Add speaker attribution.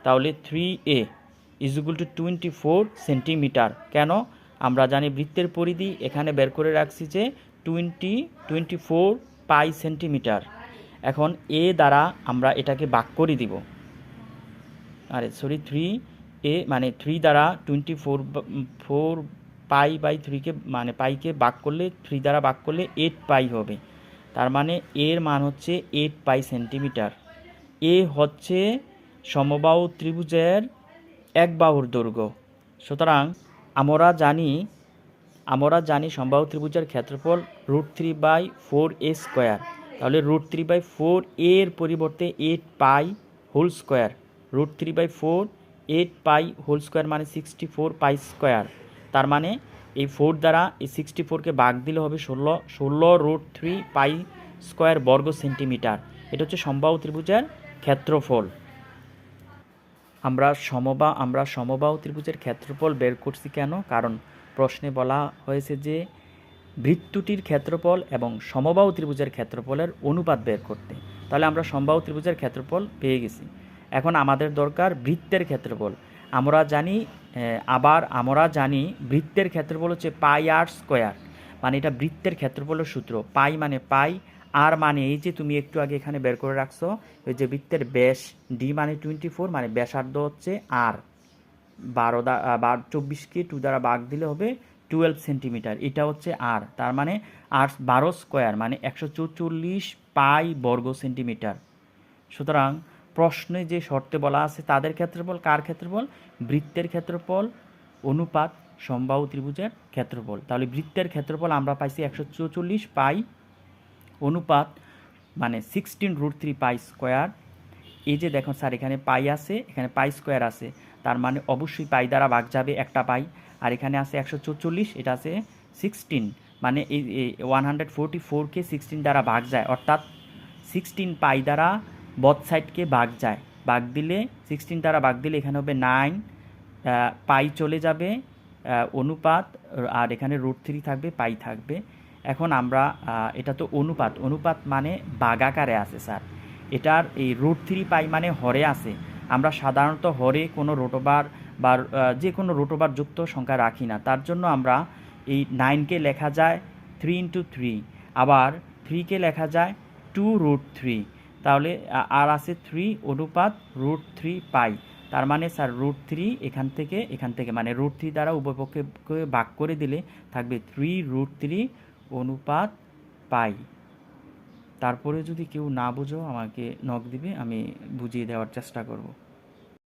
Speaker 1: তাহলে 3a = 24 centimetre. কেন? আমরা জানি বৃত্তের পরিধি এখানে বের করে রাখছি যে 24 পাই সেন্টিমিটার। এখন এ দ্বারা আমরা এটাকে ভাগ করে দিব, 3a মানে 3 দ্বারা 24 পাই বাই 3কে মানে পাইকে ভাগ করলে 3 দ্বারা ভাগ করলে 8 পাই হবে। তার মানে এর মান হচ্ছে 8 পাই সেন্টিমিটার। এ হচ্ছে সমবাহু ত্রিভুজের এক বাহুর দৈর্ঘ্য। সুতরাং আমরা জানি সমবাহু ত্রিভুজের ক্ষেত্রফল √3/4a²। তাহলে √3/4 এর পরিবর্তে 8 pi whole square, √3/4 8 pi whole square মানে 64 পাই স্কোয়ার। তার মানে এই 4 দ্বারা এই 64কে ভাগ দিলে হবে 16 √3 পাই স্কোয়ার বর্গ সেন্টিমিটার। এটা হচ্ছে সমবাহু ত্রিভুজের ক্ষেত্রফল। আমরা সমবাহু ত্রিভুজের ক্ষেত্রফল বের করছি কেন? কারণ প্রশ্নে বলা হয়েছে যে বৃত্তটির ক্ষেত্রফল এবং সমবাহু ত্রিভুজের ক্ষেত্রফলের অনুপাত বের করতে। তাহলে আমরা সমবাহু ত্রিভুজের ক্ষেত্রফল পেয়ে গেছি। এখন আমাদের দরকার বৃত্তের ক্ষেত্রফল। আমরা জানি বৃত্তের ক্ষেত্রফল হচ্ছে πr²। মানে এটা বৃত্তের ক্ষেত্রফলের সূত্র। পাই মানে পাই, আর মানে এই যে তুমি একটু আগে এখানে বের করে রাখছো, ওই যে বৃত্তের ব্যাস ডি মানে 24 মানে ব্যাসার্ধ হচ্ছে আর, 24কে 2 দ্বারা ভাগ দিলে হবে 12 সেন্টিমিটার। এটা হচ্ছে আর, তার মানে আর 12² মানে 144 পাই বর্গ সেন্টিমিটার। সুতরাং প্রশ্নে যে শর্তে বলা আছে তাদের ক্ষেত্রফল, কার ক্ষেত্রফল? বৃত্তের ক্ষেত্রফল অনুপাত সমবাহু ত্রিভুজের ক্ষেত্রফল। তাহলে বৃত্তের ক্ষেত্রফল আমরা পাইছি 144 পাই অনুপাত মানে 16√3 পাই স্কোয়ার। এই যে দেখো স্যার এখানে পাই আছে, এখানে পাই স্কোয়ার আছে, তার মানে অবশ্যই পাই দ্বারা ভাগ যাবে একটা পাই। আর এখানে আছে 144, এটা আছে 16, মানে এই 144কে 16 দ্বারা ভাগ যায়, অর্থাৎ 16 পাই দ্বারা বথ সাইডকে ভাগ যায়। ভাগ দিলে 16 দ্বারা ভাগ দিলে এখানে হবে 9, পাই চলে যাবে অনুপাত, আর এখানে √3 থাকবে, পাই থাকবে। এখন আমরা এটা তো অনুপাত মানে ভাগাকারে আছে স্যার, এটার এই √3 পাই মানে হরে আছে। আমরা সাধারণত হরে কোনো রোটোবার বা যে কোনো রোটোবার যুক্ত সংখ্যা রাখি না, তার জন্য আমরা এই 9কে লেখা যায় 3 × 3, আবার 3কে লেখা যায় 2√3। তাহলে আর আছে 3 অনুপাত √3 পাই। তার মানে স্যার √3 এখান থেকে মানে √3 দ্বারা উভয় পক্ষে ভাগ করে দিলে থাকবে 3√3 অনুপাত পাই। তারপরে যদি কেউ না বুঝো আমাকে নক দিবে, আমি বুঝিয়ে দেওয়ার চেষ্টা করব।